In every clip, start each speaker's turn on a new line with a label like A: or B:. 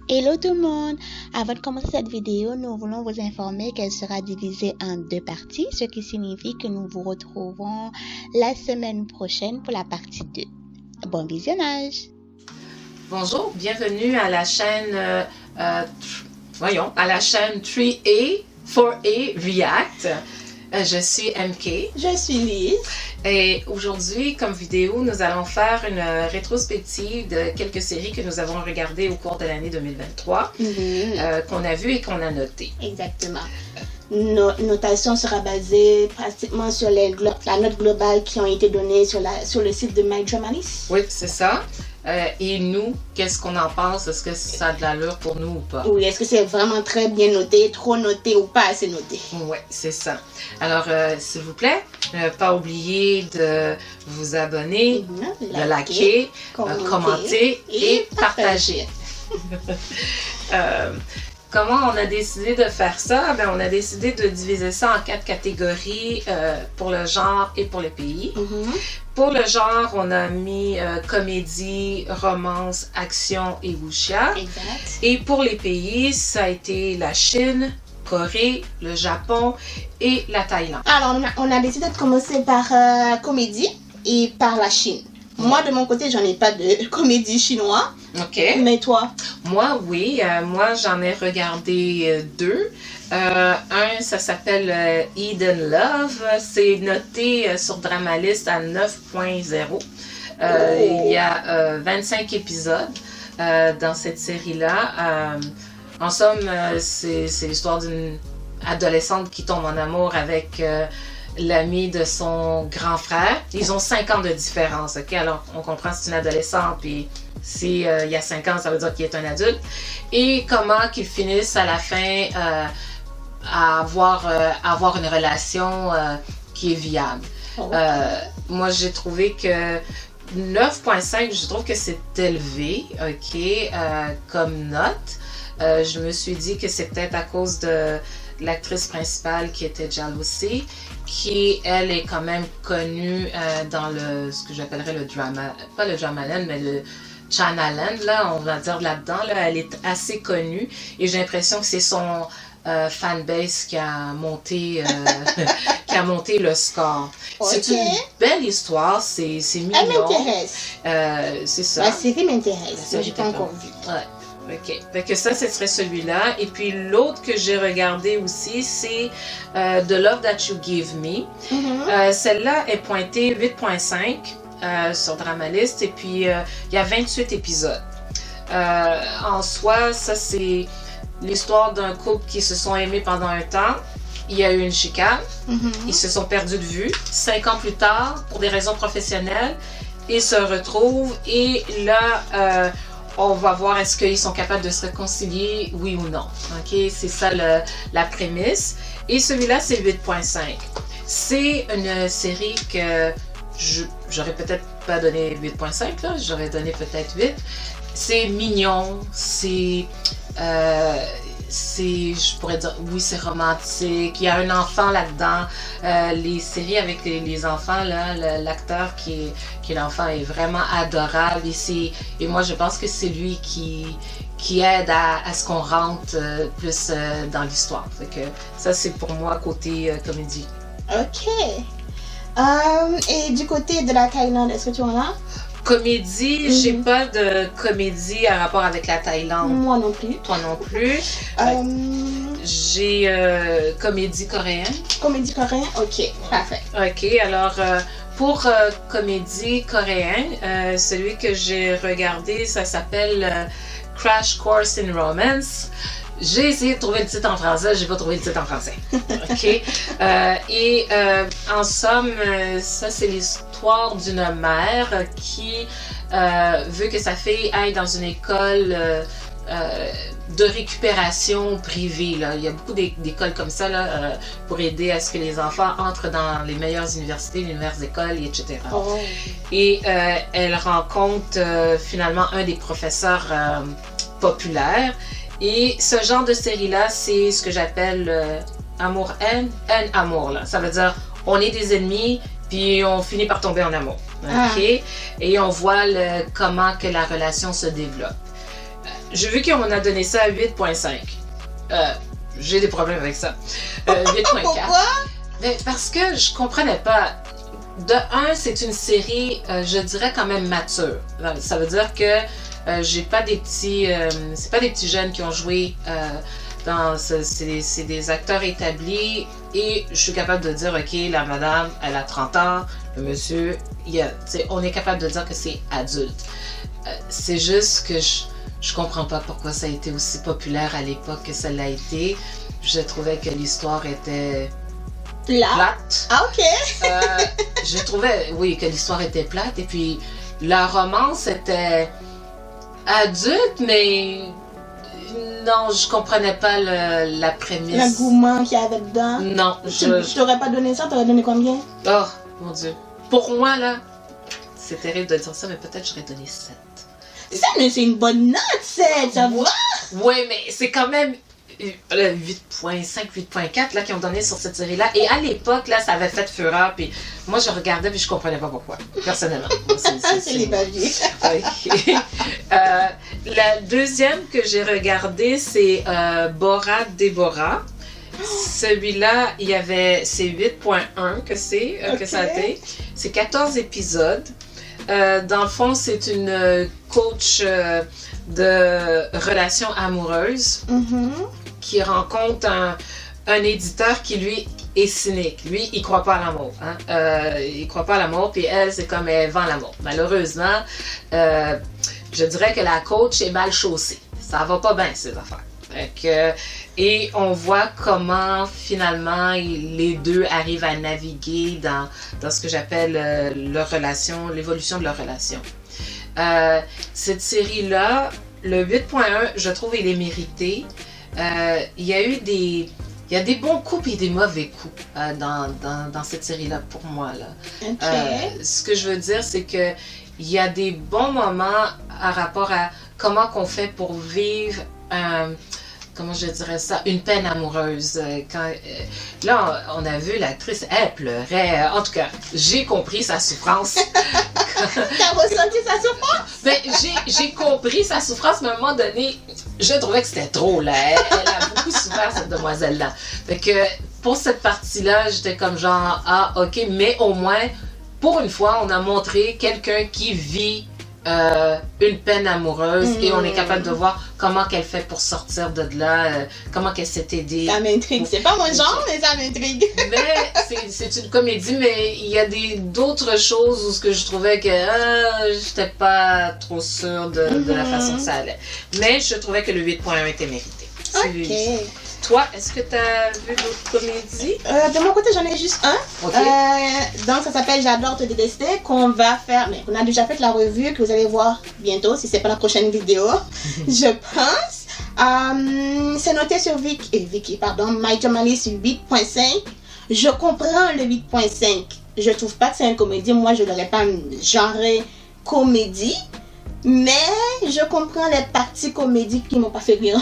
A: Hello tout le monde! Avant de commencer cette vidéo, nous voulons vous informer qu'elle sera divisée en 2 parties, ce qui signifie que nous vous retrouvons la semaine prochaine pour la partie 2. Bon visionnage!
B: Bonjour, bienvenue à la chaîne, à la chaîne 3A, 4A React. Je suis MK.
A: Je suis Lise.
B: Et aujourd'hui, comme vidéo, nous allons faire une rétrospective de quelques séries que nous avons regardées au cours de l'année 2023, qu'on a vues et qu'on a notées.
A: Exactement. Notre notation sera basée pratiquement sur la note globale qui ont été données sur le site de MyDramaList.
B: Oui, c'est ça. Et nous, qu'est-ce qu'on en pense? Est-ce que ça a de l'allure pour nous ou pas?
A: Oui, est-ce que c'est vraiment très bien noté, trop noté ou pas assez noté?
B: Oui, c'est ça. Alors, s'il vous plaît, pas oublier de vous abonner, de liker, commenter et partager. Comment on a décidé de faire ça? Ben, on a décidé de diviser ça en 4 catégories pour le genre et pour les pays. Pour le genre, on a mis comédie, romance, action et wuxia.
A: Exact.
B: Et pour les pays, ça a été la Chine, Corée, le Japon et la Thaïlande.
A: Alors, on a décidé de commencer par comédie et par la Chine. Moi, de mon côté, j'en ai pas de comédie chinoise.
B: OK.
A: Mais toi?
B: Moi, oui. Moi, j'en ai regardé 2. Un, ça s'appelle Eden Love. C'est noté sur DramaList à 9.0. Il y a 25 épisodes dans cette série-là. En somme, c'est l'histoire d'une adolescente qui tombe en amour avec l'ami de son grand frère. Ils ont 5 ans de différence, OK? Alors, on comprend que c'est une adolescente, puis s'il y a 5 ans, ça veut dire qu'il est un adulte. Et comment qu'ils finissent à la fin à avoir une relation qui est viable. Moi, j'ai trouvé que 9.5, je trouve que c'est élevé, OK, comme note. Je me suis dit que c'est peut-être à cause de l'actrice principale qui était Jalousie, qui, elle, est quand même connue dans ce que j'appellerais le drama, pas le Dramaland, mais le Chanaland, là, on va dire là-dedans, là, elle est assez connue et j'ai l'impression que c'est son fanbase qui a monté le score.
A: Okay.
B: C'est une belle histoire, c'est mignon.
A: Elle m'intéresse.
B: C'est ça.
A: La série m'intéresse, mais j'ai pas encore vu.
B: Ouais. OK. Fait que ça, ce serait celui-là. Et puis l'autre que j'ai regardé aussi, c'est The Love That You Give Me. Celle-là est pointée 8.5 sur DramaList. Et puis, il y a 28 épisodes. En soi, ça, c'est l'histoire d'un couple qui se sont aimés pendant un temps. Il y a eu une chicane. Ils se sont perdus de vue. 5 ans plus tard, pour des raisons professionnelles, ils se retrouvent. Et là, on va voir est-ce qu'ils sont capables de se réconcilier, oui ou non. OK? C'est ça la prémisse. Et celui-là, c'est 8.5. C'est une série que j'aurais peut-être pas donné 8.5, là. J'aurais donné peut-être 8. C'est mignon. Je pourrais dire, oui, c'est romantique. Il y a un enfant là-dedans. Les séries avec les enfants, là, l'acteur qui est l'enfant est vraiment adorable. Et moi, je pense que c'est lui qui aide à ce qu'on rentre plus dans l'histoire. Fait que ça, c'est pour moi côté comédie.
A: OK. Et du côté de la Thaïlande, est-ce que tu en as?
B: Comédie, j'ai pas de comédie à rapport avec la Thaïlande.
A: Moi non plus.
B: Toi non plus. J'ai comédie coréenne.
A: Comédie coréenne? OK, parfait.
B: OK, alors pour comédie coréenne, celui que j'ai regardé, ça s'appelle Crash Course in Romance. J'ai essayé de trouver le titre en français, j'ai pas trouvé le titre en français. OK? En somme, ça, c'est l'histoire d'une mère qui veut que sa fille aille dans une école de récupération privée. Là. Il y a beaucoup d'écoles comme ça là, pour aider à ce que les enfants entrent dans les meilleures universités, les meilleures écoles, etc. Et elle rencontre finalement un des professeurs populaires. Et ce genre de série-là, c'est ce que j'appelle amour-haine, haine-amour. Ça veut dire, on est des ennemis, puis on finit par tomber en amour. Okay? Et on voit comment que la relation se développe. j'ai vu qu'on a donné ça à 8.5. J'ai des problèmes avec ça. 8.4.
A: Pourquoi?
B: Mais parce que je comprenais pas. De un, c'est une série, je dirais quand même mature. Ça veut dire que j'ai pas des petits, c'est pas des petits jeunes qui ont joué c'est des acteurs établis et je suis capable de dire, ok, la madame, elle a 30 ans, le monsieur, on est capable de dire que c'est adulte. C'est juste que je comprends pas pourquoi ça a été aussi populaire à l'époque que ça l'a été. Je trouvais que l'histoire était plate.
A: Ah, ok.
B: Je trouvais, oui, que l'histoire était plate et puis la romance était adulte, mais non, je comprenais pas la prémisse.
A: L'engouement qu'il y avait dedans.
B: Non,
A: je t'aurais pas donné ça, t'aurais donné combien?
B: Oh, mon Dieu. Pour moi, là, c'est terrible de dire ça, mais peut-être j'aurais donné 7.
A: Ça, mais c'est une bonne note, 7, ça va?
B: Oui, mais c'est quand même 8.5, 8.4 là, qui ont donné sur cette série-là. Et à l'époque, là, ça avait fait fureur. Puis moi, je regardais puis je comprenais pas pourquoi, personnellement.
A: C'est les baviers.
B: Okay. La deuxième que j'ai regardée, c'est Bora Déborah. Celui-là, c'est 8.1 que ça a été. C'est 14 épisodes. Dans le fond, c'est une coach de relations amoureuses qui rencontre un éditeur qui, lui, est cynique. Lui, il croit pas à l'amour. Hein? Il croit pas à l'amour, puis elle, c'est comme elle vend l'amour. Malheureusement, je dirais que la coach est mal chaussée. Ça va pas bien, ces affaires. Et on voit comment, finalement, les deux arrivent à naviguer dans ce que j'appelle leur relation, l'évolution de leur relation. Cette série-là, le 8.1, je trouve, il est mérité. Il y a des bons coups et des mauvais coups dans cette série-là, pour moi. Là.
A: Okay.
B: Ce que je veux dire, c'est que il y a des bons moments à rapport à comment qu'on fait pour vivre comment je dirais ça, une peine amoureuse. Là, on a vu l'actrice, elle pleurait. En tout cas, j'ai compris sa souffrance.
A: T'as ressenti sa souffrance?
B: Ben, j'ai compris sa souffrance, mais à un moment donné, je trouvais que c'était trop, là. Elle a beaucoup souffert, cette demoiselle-là. Fait que, pour cette partie-là, j'étais comme genre, ah, ok, mais au moins, pour une fois, on a montré quelqu'un qui vit une peine amoureuse et on est capable de voir comment qu'elle fait pour sortir de là, comment qu'elle s'est aidée.
A: Ça m'intrigue. C'est pas mon genre, mais ça m'intrigue.
B: Mais c'est une comédie, mais il y a d'autres choses où ce que je trouvais que j'étais pas trop sûre de la façon que ça allait. Mais je trouvais que le 8.1 était mérité.
A: Ok.
B: Toi, est-ce que tu as vu d'autres comédies?
A: De mon côté, j'en ai juste un.
B: Okay.
A: Donc, ça s'appelle J'adore te détester, qu'on va faire, mais on a déjà fait la revue, que vous allez voir bientôt, si c'est pas la prochaine vidéo, je pense. C'est noté sur My Journalist 8.5. Je comprends le 8.5. Je trouve pas que c'est une comédie. Moi, je l'aurais pas genré comédie. Mais je comprends les parties comédiques qui m'ont pas fait rire.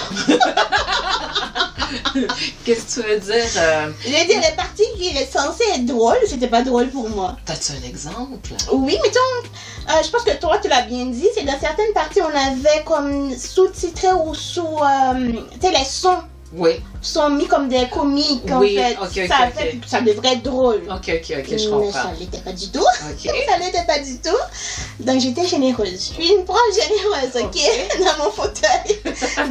B: Qu'est-ce que tu veux dire?
A: Je veux dire, les parties qui étaient censées être drôles, c'était pas drôle pour moi.
B: T'as-tu un exemple?
A: Oui, mettons, je pense que toi, tu l'as bien dit, c'est dans certaines parties, on avait comme sous-titré ou tu sais, les sons.
B: Oui.
A: Sont mis comme des comiques, en fait.
B: Okay,
A: ça devrait être drôle.
B: Ok, je comprends.
A: Mais ça l'était pas du tout.
B: Okay.
A: Ça l'était pas du tout. Donc, j'étais généreuse. Je suis une proche généreuse, ok, dans mon fauteuil.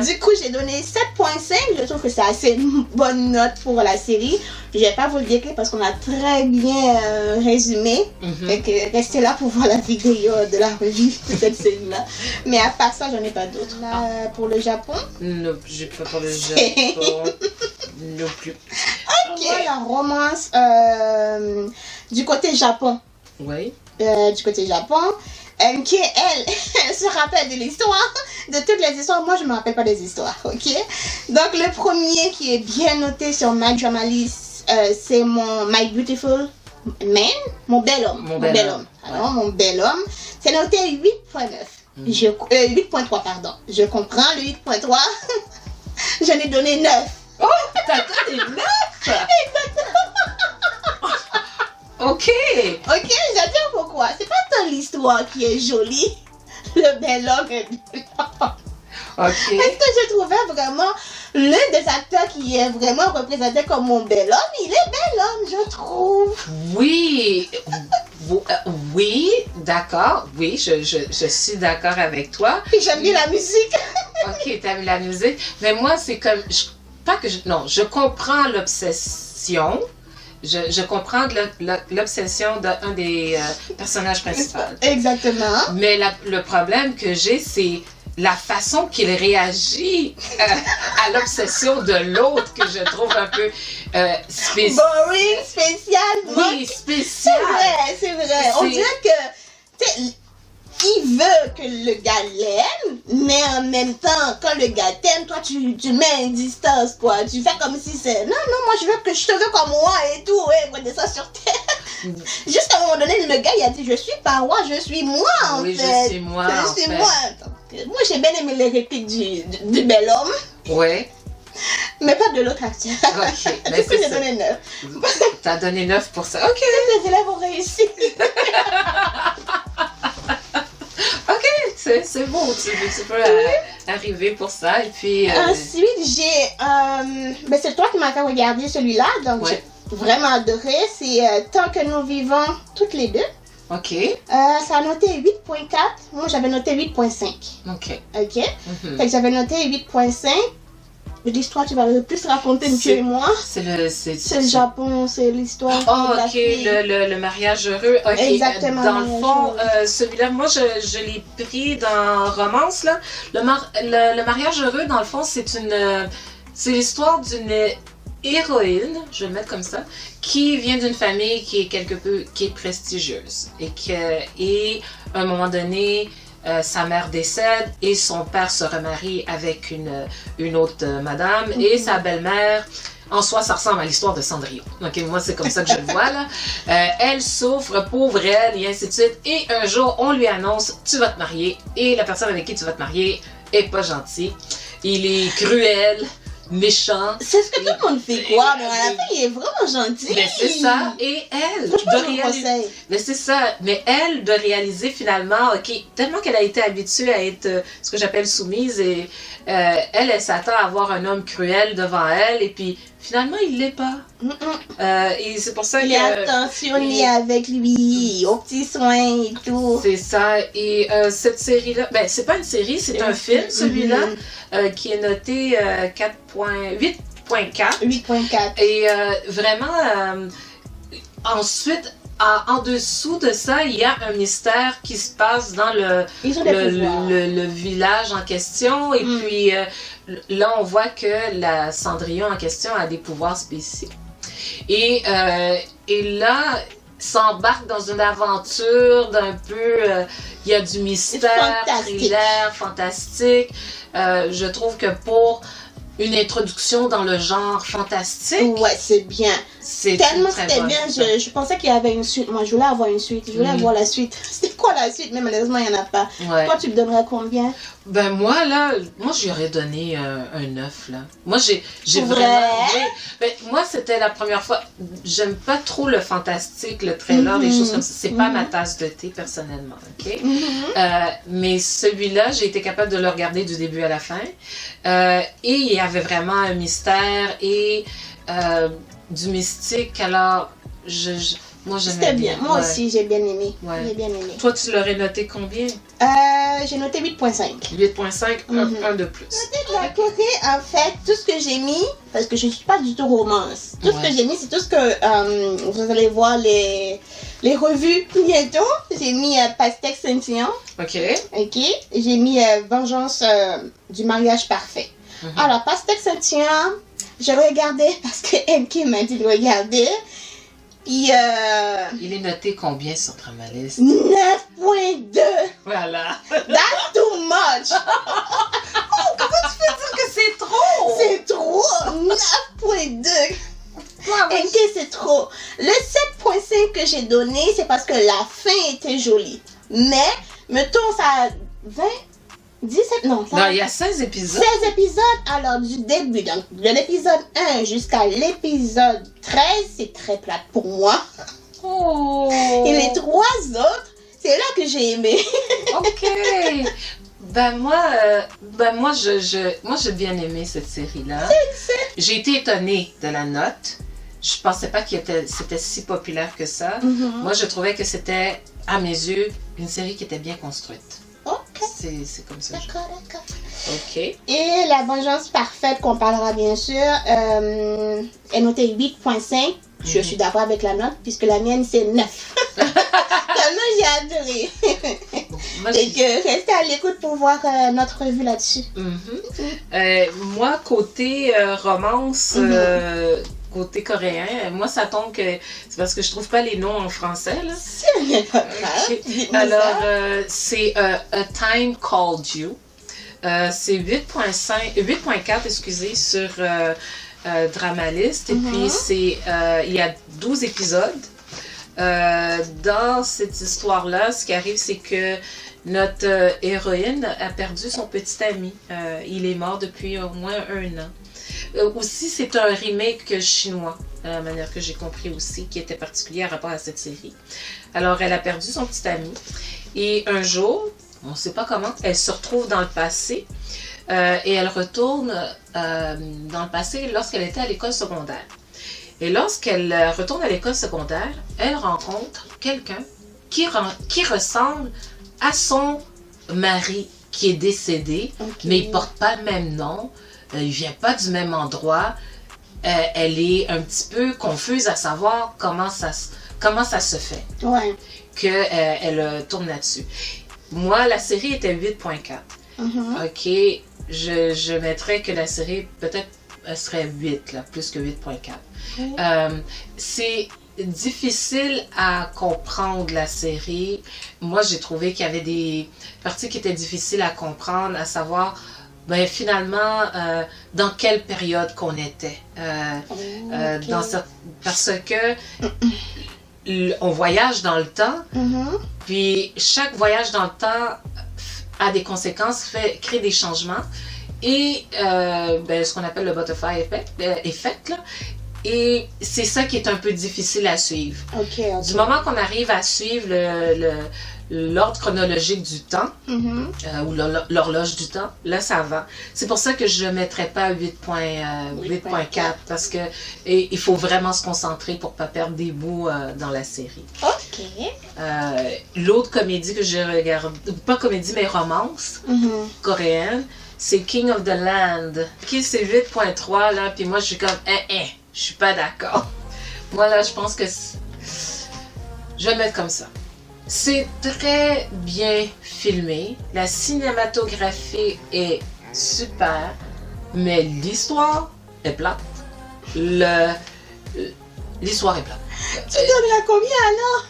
A: Du coup, j'ai donné 7.5. Je trouve que c'est assez une bonne note pour la série. Je vais pas vous le décrire parce qu'on a très bien résumé. Fait que restez là pour voir la vidéo de la revue de cette série-là. Mais à part ça, j'en ai pas d'autres. Là, pour le Japon?
B: Non, j'ai pas pour le Japon. Non plus.
A: Ok. La romance du côté Japon.
B: Oui.
A: Du côté Japon. Qui elle se rappelle de l'histoire, de toutes les histoires. Moi, je me rappelle pas des histoires, ok? Donc, le premier qui est bien noté sur My Journalist, c'est mon My Beautiful Man, mon bel homme. Mon bel homme. Alors, mon bel homme. C'est noté 8.9. 8.3, pardon. Je comprends le 8.3. J'en ai donné 9.
B: Oh, t'as donné 9?
A: Exactement.
B: Ok,
A: j'adore pourquoi. C'est pas tant l'histoire qui est jolie. Le bel homme est blanc.
B: OK.
A: Est-ce que je trouvais vraiment l'un des acteurs qui est vraiment représenté comme mon bel homme? Il est bel homme, je trouve.
B: Oui, oui, d'accord. Oui, je suis d'accord avec toi.
A: Puis j'aime bien la musique.
B: OK, t'aimes la musique. Mais moi, c'est comme... Non, je comprends l'obsession. Je comprends l'obsession d'un des personnages principaux.
A: Exactement.
B: Mais le problème que j'ai, c'est la façon qu'il réagit à l'obsession de l'autre que je trouve un peu spécial.
A: Boring, spécial.
B: Oui, spécial.
A: C'est vrai. On dirait que, tu sais, il veut que le gars l'aime, mais en même temps, quand le gars t'aime, toi, tu mets une distance, quoi. Tu fais comme si c'est, non, moi, je te veux comme moi et tout, ouais, redescends sur terre. Jusqu'à un moment donné, le gars, il a dit, je suis pas moi, je suis moi, en
B: oui,
A: fait.
B: Je suis moi,
A: Je suis moi. Donc, moi, j'ai bien aimé les répliques du bel homme.
B: Ouais.
A: Mais pas de l'autre acteur.
B: Ok, mais
A: du coup, j'ai donné 9.
B: T'as donné 9 pour ça. Ok.
A: Les élèves ont réussi.
B: Ok, c'est bon. Tu peux arriver pour ça. Et puis.
A: Ensuite, ben, c'est toi qui m'as fait regarder celui-là. Donc,
B: ouais.
A: J'ai vraiment adoré. C'est Tant que nous vivons toutes les deux.
B: Ok.
A: Ça a noté 8.4. Moi, j'avais noté 8.5.
B: Ok.
A: Ok. Fait que j'avais noté 8.5. L'histoire, tu vas plus raconter que moi. C'est le Japon, c'est l'histoire.
B: Oh, ok, le mariage heureux. Okay.
A: Exactement.
B: Dans le fond, celui-là, moi, je l'ai pris dans Romance, là. Le mariage heureux, dans le fond, c'est l'histoire d'une héroïne, je vais le mettre comme ça, qui vient d'une famille qui est prestigieuse. Et à un moment donné, sa mère décède et son père se remarie avec une autre madame et sa belle-mère. En soi, ça ressemble à l'histoire de Cendrillon. Ok, moi, c'est comme ça que je le vois, là. Elle souffre, pauvre elle, et ainsi de suite. Et un jour, on lui annonce, tu vas te marier. Et la personne avec qui tu vas te marier est pas gentille. Il est cruel, méchant.
A: C'est ce que tout le monde fait quoi, mais à la fin, il est vraiment gentil.
B: Mais c'est ça. Et elle, mais c'est ça. Mais elle, de réaliser finalement, ok, tellement qu'elle a été habituée à être ce que j'appelle soumise et elle s'attend à avoir un homme cruel devant elle et puis finalement, il l'est pas. Et c'est pour ça
A: qu'il est attentionné avec lui, aux petits soins et tout.
B: C'est ça. Et cette série-là, ben, c'est pas une série, c'est un film, celui-là, qui est noté 8.4.
A: 8.4.
B: Et vraiment, ensuite, en dessous de ça, il y a un mystère qui se passe dans le village en question. Et puis, là, on voit que la Cendrillon en question a des pouvoirs spéciaux. Et là, s'embarque dans une aventure d'un peu... il y a du mystère, thriller, fantastique. Je trouve que pour une introduction dans le genre fantastique...
A: Ouais, c'est bien. Tellement c'était bien. Je pensais qu'il y avait une suite. Moi, je voulais avoir une suite. Je voulais avoir la suite. C'est quoi la suite? Mais malheureusement, il n'y en a pas. Ouais. Toi, tu me donnerais combien?
B: Ben moi, là, j'y aurais donné un 9, là. Moi, j'ai vraiment... moi, c'était la première fois... J'aime pas trop le fantastique, le trailer, les choses comme ça. C'est pas ma tasse de thé, personnellement, ok? Mais celui-là, j'ai été capable de le regarder du début à la fin. Et il y avait vraiment un mystère et... du mystique, alors moi j'aimais
A: c'était bien. Moi aussi j'ai bien aimé. J'ai bien aimé.
B: Toi tu l'aurais noté combien?
A: J'ai noté 8.5.
B: 8.5, un de plus.
A: De la côté, en fait, tout ce que j'ai mis, parce que je ne suis pas du tout romance, tout ce que j'ai mis, c'est tout ce que vous allez voir les revues bientôt. J'ai mis Pastèque Scintillant. Ok. J'ai mis Vengeance du mariage parfait. Alors, Pastèque Scintillant, je regardais parce que MK m'a dit de regarder. Puis
B: il est noté combien sur Dramalist?
A: 9.2.
B: Voilà.
A: That's too much.
B: Oh, comment tu peux dire que c'est trop?
A: C'est trop. 9.2. MK, c'est trop. Le 7.5 que j'ai donné, c'est parce que la fin était jolie. Mais, mettons, ça a 20... 17, non,
B: il y a 16 épisodes.
A: 16 épisodes, alors du début, donc de l'épisode 1 jusqu'à l'épisode 13, c'est très plate pour moi.
B: Oh.
A: Et les 3 autres, c'est là que j'ai aimé.
B: Ok. Moi, j'ai bien aimé cette série-là. J'ai été étonnée de la note. Je pensais pas c'était si populaire que ça. Moi, je trouvais que c'était, à mes yeux, une série qui était bien construite.
A: Ok.
B: C'est comme ça.
A: D'accord.
B: Ok.
A: Et La Vengeance Parfaite, qu'on parlera bien sûr, est notée 8.5. Je suis d'accord avec la note, puisque la mienne, c'est 9. Tellement j'ai adoré. Et que restez à l'écoute pour voir notre revue là-dessus.
B: Moi, côté romance... côté coréen, moi ça tombe que c'est parce que je trouve pas les noms en français là.
A: C'est pas grave.
B: Alors c'est A Time Called You. C'est 8.4 excusez sur Dramalist et puis c'est il y a 12 épisodes. Dans cette histoire-là, ce qui arrive c'est que notre héroïne a perdu son petit ami. Il est mort depuis au moins 1 an. Aussi, c'est un remake chinois, de la manière que j'ai compris aussi, qui était particulier à rapport à cette série. Alors, elle a perdu son petit ami. Et un jour, on ne sait pas comment, elle se retrouve dans le passé. Et elle retourne dans le passé lorsqu'elle était à l'école secondaire. Et lorsqu'elle retourne à l'école secondaire, elle rencontre quelqu'un qui ressemble à son mari qui est décédé, mais il ne porte pas le même nom. Il ne vient pas du même endroit. Elle est un petit peu confuse à savoir comment ça se fait qu'elle tourne là-dessus. Moi, la série était 8.4. Ok, je mettrais que la série peut-être serait 8, là, plus que 8.4. C'est difficile à comprendre la série. Moi, j'ai trouvé qu'il y avait des parties qui étaient difficiles à comprendre, à savoir... finalement, dans quelle période qu'on était. Parce que on voyage dans le temps, puis chaque voyage dans le temps a des conséquences, crée des changements, et ce qu'on appelle le butterfly effect là, et c'est ça qui est un peu difficile à suivre. Du moment qu'on arrive à suivre l'ordre chronologique du temps, ou l'horloge du temps, là ça va. C'est pour ça que je ne mettrais pas 8.4 parce que il faut vraiment se concentrer pour ne pas perdre des bouts dans la série. L'autre comédie que j'ai regardée, pas comédie mais romance coréenne, c'est King of the Land. C'est 8.3 là, puis moi je suis comme je suis pas d'accord. Moi là je pense que je vais mettre comme ça. C'est très bien filmé, la cinématographie est super, mais l'histoire est plate. L'histoire est plate.
A: Tu donneras combien alors?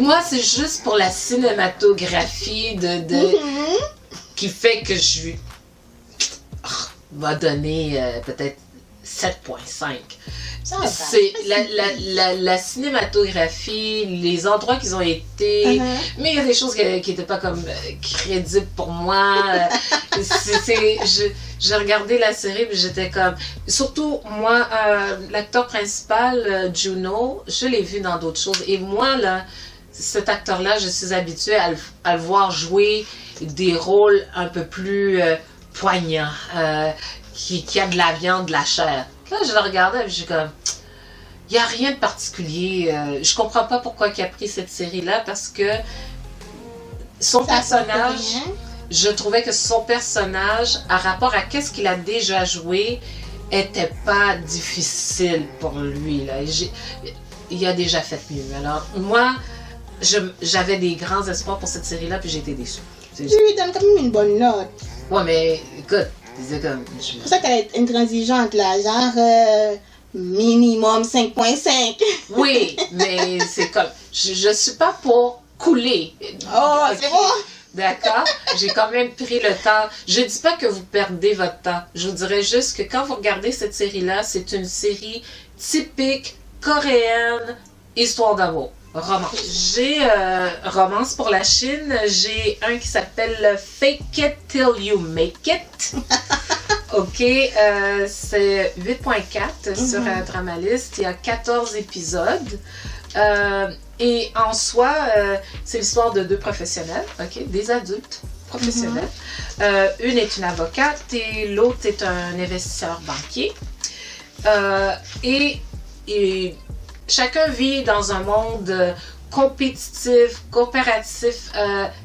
B: Moi, c'est juste pour la cinématographie qui fait que je vais donner peut-être 7.5. C'est la cinématographie, les endroits qu'ils ont été, mais il y a des choses qui n'étaient pas comme crédibles pour moi. J'ai regardé la série et j'étais comme... Surtout, moi, l'acteur principal, Juno, je l'ai vu dans d'autres choses. Et moi, là, cet acteur-là, je suis habituée à le voir jouer des rôles un peu plus poignants, qui a de la viande, de la chair. Là, je le regardais et je suis comme... Il n'y a rien de particulier. Je comprends pas pourquoi il a pris cette série-là parce que son personnage... Je trouvais que son personnage, à rapport à qu'est-ce qu'il a déjà joué, était pas difficile pour lui. Là. Il a déjà fait mieux. Alors, moi, j'avais des grands espoirs pour cette série-là, puis j'ai été déçue.
A: Tu lui donnes quand même une bonne note.
B: Ouais, mais écoute, c'est comme...
A: C'est pour ça qu'elle est intransigeante, là, genre minimum 5.5.
B: Oui, mais c'est comme... Je suis pas pour couler.
A: Oh, okay. C'est bon.
B: D'accord? J'ai quand même pris le temps. Je dis pas que vous perdez votre temps. Je vous dirais juste que quand vous regardez cette série-là, c'est une série typique coréenne, histoire d'amour. Romance. J'ai romance pour la Chine. J'ai un qui s'appelle Fake It Till You Make It. Ok, c'est 8.4 sur Dramalist. Il y a 14 épisodes. Et en soi, c'est l'histoire de deux professionnels, ok, des adultes, professionnels. Une est une avocate et l'autre est un investisseur banquier. Et chacun vit dans un monde compétitif, coopératif,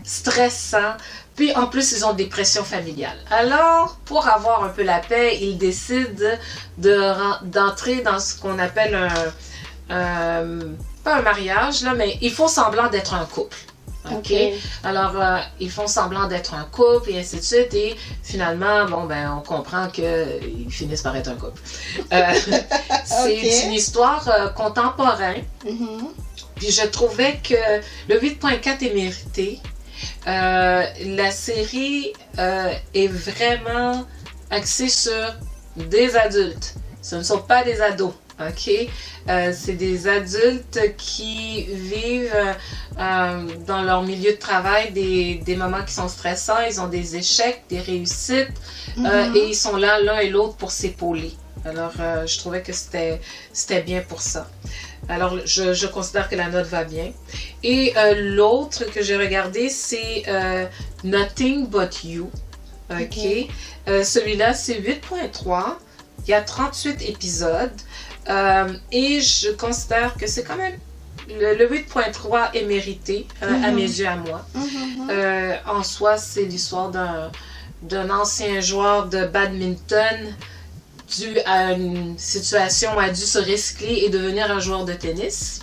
B: stressant. Puis en plus, ils ont des pressions familiales. Alors, pour avoir un peu la paix, ils décident d'entrer dans ce qu'on appelle pas un mariage, là, mais ils font semblant d'être un couple. Okay. Alors, ils font semblant d'être un couple et ainsi de suite. Et finalement, on comprend qu'ils finissent par être un couple. C'est une histoire contemporaine. Puis je trouvais que le 8.4 est mérité. La série est vraiment axée sur des adultes. Ce ne sont pas des ados. OK? C'est des adultes qui vivent dans leur milieu de travail des moments qui sont stressants. Ils ont des échecs, des réussites et ils sont là l'un et l'autre pour s'épauler. Alors, je trouvais que c'était bien pour ça. Alors, je considère que la note va bien. Et l'autre que j'ai regardé, c'est Nothing But You. OK? Celui-là, c'est 8.3. Il y a 38 épisodes. Et je considère que c'est quand même le 8.3 est mérité à mes yeux, à moi. En soi, c'est l'histoire d'un ancien joueur de badminton dû à une situation a dû se recycler et devenir un joueur de tennis.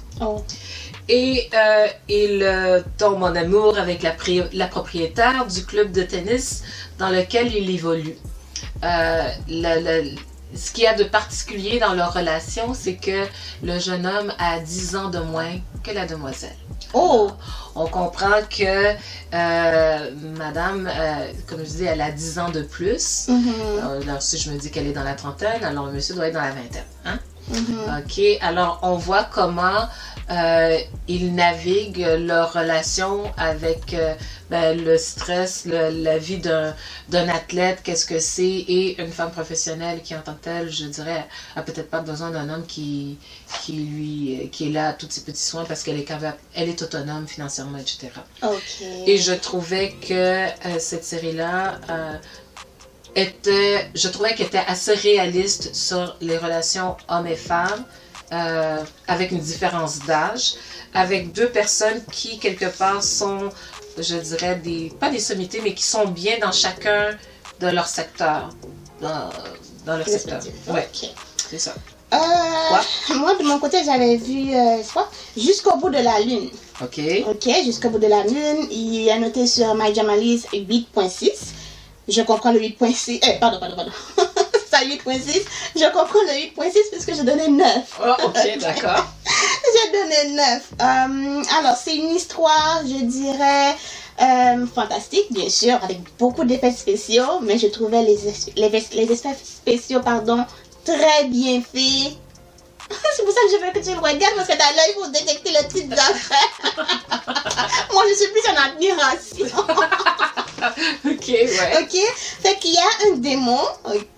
B: Et il tombe en amour avec la propriétaire du club de tennis dans lequel il évolue. Ce qu'il y a de particulier dans leur relation, c'est que le jeune homme a 10 ans de moins que la demoiselle. On comprend que madame, comme je dis, elle a 10 ans de plus. Alors, si je me dis qu'elle est dans la trentaine, alors le monsieur doit être dans la vingtaine. Hein? OK, alors on voit comment ils naviguent leur relation avec le stress, la vie d'un athlète, qu'est-ce que c'est, et une femme professionnelle qui en tant que telle, je dirais, a peut-être pas besoin d'un homme qui est là à tous ses petits soins parce qu'elle est capable, elle est autonome financièrement, etc. Et je trouvais que cette série-là je trouvais qu'elle était assez réaliste sur les relations hommes et femmes, avec une différence d'âge, avec deux personnes qui, quelque part, sont, je dirais, pas des sommités, mais qui sont bien dans chacun de leur secteur. Dans leur secteur. Oui, c'est ça.
A: Moi, de mon côté, j'avais vu Jusqu'au bout de la lune.
B: OK,
A: Jusqu'au bout de la lune. Il est noté sur My Jamalis 8.6. Je comprends le 8.6. Pardon. C'est ça, 8.6. Je comprends le 8.6 puisque je donnais 9.
B: OK, d'accord.
A: J'ai donné 9. Alors, c'est une histoire, je dirais, fantastique, bien sûr, avec beaucoup d'effets spéciaux, mais je trouvais les effets spéciaux, très bien faits. C'est pour ça que je veux que tu le regardes, parce que t'as l'œil pour détecter le type d'affaires. Moi, je suis plus en admiration. OK. Fait qu'il y a un démon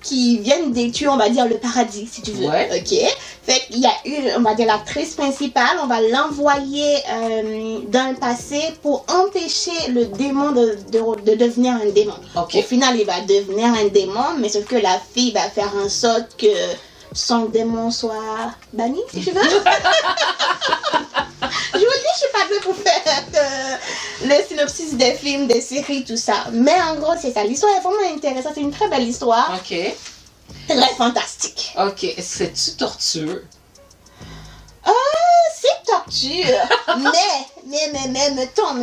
A: qui vient détruire, on va dire, le paradis, si tu veux. OK. Fait qu'il y a on va dire, l'actrice principale, on va l'envoyer dans le passé pour empêcher le démon de devenir un démon. Au final, il va devenir un démon, mais sauf que la fille va faire en sorte que son démon soit banni, si tu veux. Je vous dis, je suis pas douée pour faire le synopsis des films, des séries, tout ça. Mais en gros, c'est ça. L'histoire est vraiment intéressante. C'est une très belle histoire.
B: OK.
A: Très fantastique.
B: OK. C'est-tu tortueux?
A: C'est torture. mais, mettons.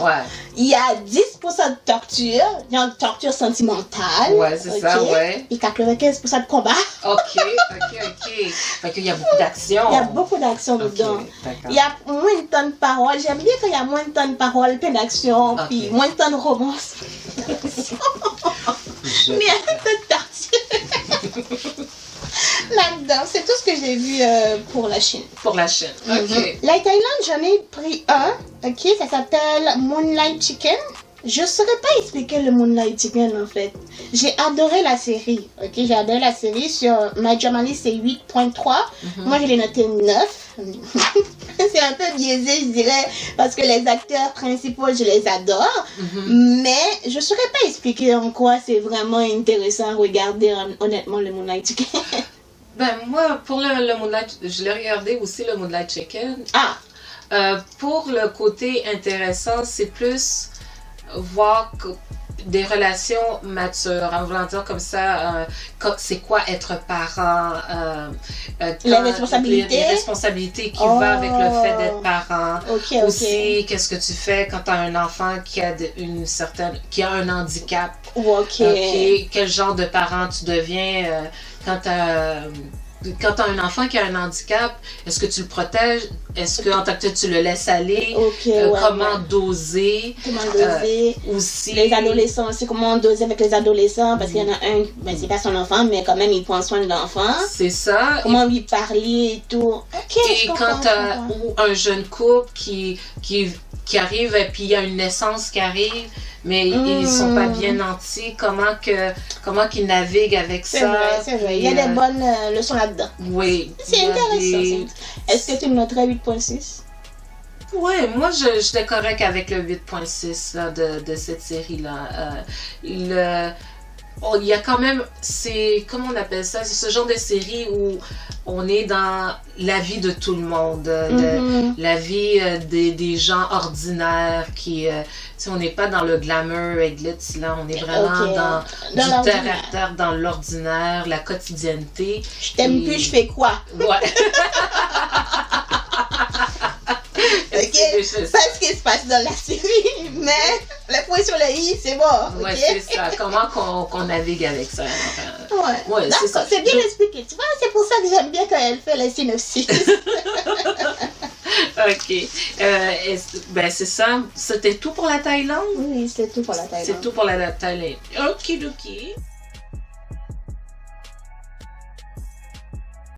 B: Ouais.
A: Il y a 10% de torture. Il y a une torture sentimentale.
B: Ouais, c'est ça, ouais.
A: Et 95% de combat.
B: OK. Fait qu'il y a beaucoup d'action.
A: Il y a beaucoup d'action dedans. Il y a moins de temps de parole. J'aime bien quand il y a moins de temps de parole, plein d'action, puis moins de temps de romance. Mais il y a un peu de torture. Là-dedans, c'est tout ce que j'ai vu pour la Chine.
B: OK.
A: La Thaïlande, j'en ai pris un. OK, ça s'appelle Moonlight Chicken. Je ne saurais pas expliquer le Moonlight Chicken en fait. J'ai adoré la série. OK, j'ai adoré la série. Sur My Jamalis, c'est 8.3. Moi, je l'ai noté 9. c'est un peu biaisé, je dirais, parce que les acteurs principaux, je les adore, mais je ne saurais pas expliquer en quoi c'est vraiment intéressant à regarder, honnêtement, le Moonlight Chicken.
B: Ben, moi, pour le Moonlight, je l'ai regardé aussi, le Moonlight Chicken. Pour le côté intéressant, c'est plus voir des relations matures, en voulant dire comme ça, c'est quoi être parent,
A: les responsabilités.
B: Les responsabilités qui vont avec le fait d'être parent. Aussi, qu'est-ce que tu fais quand tu as un enfant qui a qui a un handicap. Quel genre de parent tu deviens quand tu as un enfant qui a un handicap, est-ce que tu le protèges? Est-ce qu'en tant que tel, tu le laisses aller? Comment doser? Aussi.
A: Les adolescents aussi, comment doser avec les adolescents? Parce qu'il y en a un, ben, c'est pas son enfant, mais quand même, il prend soin de l'enfant.
B: C'est ça.
A: Comment lui parler et tout.
B: Et quand tu as un jeune couple qui arrive et puis il y a une naissance qui arrive, mais ils sont pas bien nantis, comment qu'ils naviguent avec ça.
A: C'est vrai. Il y a des bonnes leçons là-dedans.
B: Oui.
A: C'est intéressant. Est-ce que tu noterais 8.6?
B: Oui, moi j'étais correct avec le 8.6 de cette série-là. Il y a quand même, comment on appelle ça? C'est ce genre de série où on est dans la vie de tout le monde, la vie des gens ordinaires qui, on n'est pas dans le glamour et glitz, là, on est vraiment dans du terre à terre, dans l'ordinaire, la quotidienneté.
A: Je t'aime plus, je fais quoi?
B: Ouais.
A: Pas ce qui se passe dans la série, mais le point sur le i, c'est bon.
B: Ouais, c'est ça. Comment qu'on navigue avec ça?
A: Ouais, c'est ça. C'est bien expliqué. Tu vois, c'est pour ça que j'aime bien quand elle fait les synopsis.
B: Ok. Ben, c'est ça. C'était tout pour la Thaïlande?
A: Oui, c'est tout pour la Thaïlande.
B: C'est tout pour la Thaïlande. Okidoki.